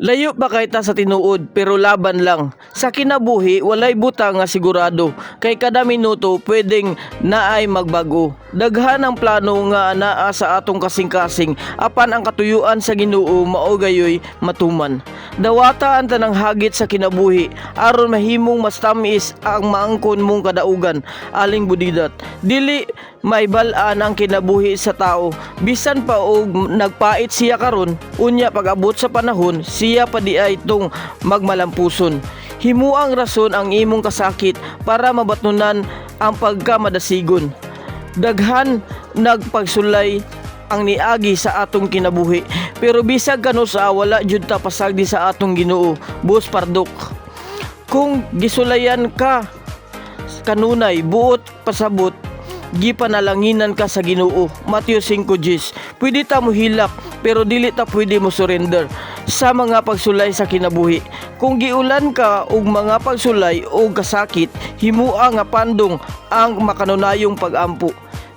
Layo pa kay ta sa tinuod pero laban lang. Sa kinabuhi walay butang nga sigurado. Kay kada minuto pwedeng naay magbago. Daghan ang plano nga anaa sa atong kasing-kasing apan ang katuyuan sa Ginoo mao gayoy matuman. Dawata ang tanang hagit sa kinabuhi aron mahimong mas tamis ang maangkon mong kadaugan aling budidat. Dili maibal-an ang kinabuhi sa tao bisan pa og nagpait siya karon unya pag-abot sa panahon siya pa di ay itong magmalampuson. Himuang rason ang imong kasakit para mabatnunan ang pagkamadasigon. Daghan nagpagsulay ang niagi sa atong kinabuhi pero bisag kano sa wala jud ta pasagdi sa atong Ginoo. Bus Pardok, kung gisulayan ka kanunay buot pasabot gipanalanginan ka sa Ginoo. Matthew 5:10. Pwede ta mo hilak pero dili ta pwede mo surrender sa mga pagsulay sa kinabuhi. Kung giulan ka og mga pagsulay o kasakit, himua nga pandong ang makanunayong pag-ampo.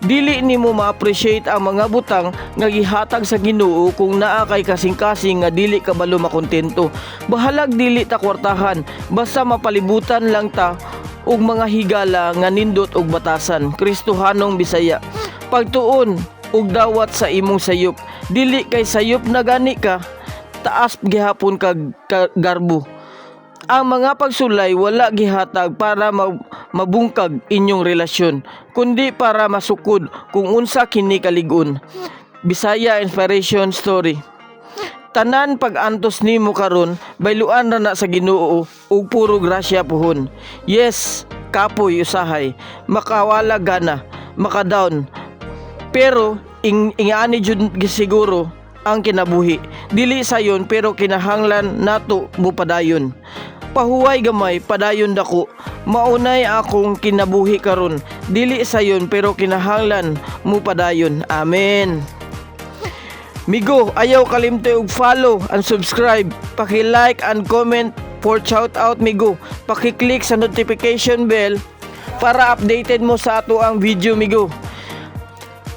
Dili nimo ma-appreciate ang mga butang nga gihatag sa Ginoo kung naa kay kasing-kasing nga dili ka balo makontento. Bahalag dili ta kwartahan, basta mapalibutan lang ta og mga higala nga nindot og batasan. Kristohanong Bisaya, pagtuon og dawat sa imong sayop. Dili kay sayop na gani ka, taas gihapon kag garbo. Ang mga pagsulay wala gihatag para mabungkag inyong relasyon, kundi para masukod kung unsa kini kalig-on. Bisaya Inspiration Story. Tanan pag-antos nimo karon, bayluan ra na sa Ginoo ug puro grasya puhon. Yes, kapoy usahay, makawala gana, makadown. Pero ingani jud gisiguro ang kinabuhi. Dili sayon pero kinahanglan nato mupadayon. Pahuway gamay padayon dako. Maunay akong kinabuhi karon. Dili sayon pero kinahanglan mupadayon. Amen. Migo, ayaw kalimte og follow and subscribe. Paki-like and comment for shout out migo. Paki-click sa notification bell para updated mo sa ato ang video migo.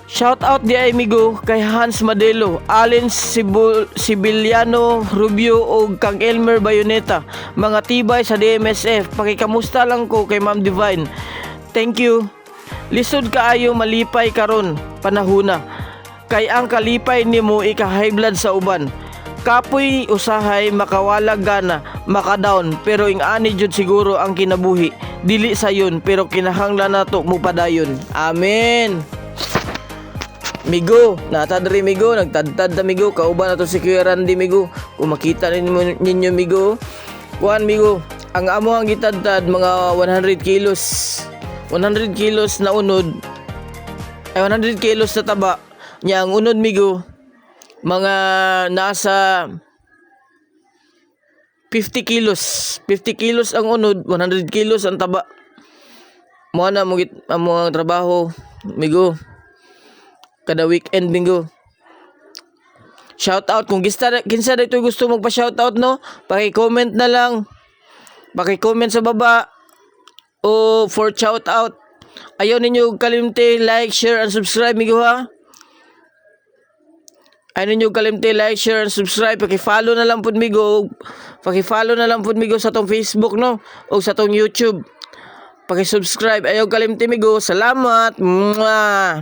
Shout out di ay migo kay Hans Madelo, Allen Sibiliano Rubio o kang Elmer Bayoneta, mga tibay sa DMSF. Pakikamusta lang ko kay Ma'am Divine. Thank you. Lisod kaayo malipay karon panahuna. Kay ang kalipay nimo ika-high blood sa uban. Kapoy usahay makawalag gana, makadown pero ingani jud siguro ang kinabuhi. Dili sayon pero kinahanglan nato mupadayon. Amen. Migo, natadri migo, nagtadtad na migo, kauban na to si Kuya Randy migo. Kung makita ninyo migo, kuhan migo, ang amo ang gitadtad mga 100 kilos. 100 kilos na unod, ay 100 kilos na taba. Nya ang unod migo, mga nasa 50 kilos. 50 kilos ang unod, 100 kilos ang taba. Mo na mo ang trabaho migo. Kada weekend bingo. Shout out kung kinsa dito gusto magpa shout out no, paki-comment na lang. Paki-comment sa baba o for shout out. Ayaw ninyo kalimte like, share and subscribe migo ha. Ayaw ninyo kalimte like, share and subscribe. Paki-follow na lang pud migo. Paki-follow na lang pud migo sa tong Facebook no o sa tong YouTube. Paki-subscribe. Ayaw kalimte migo. Salamat. Mwah.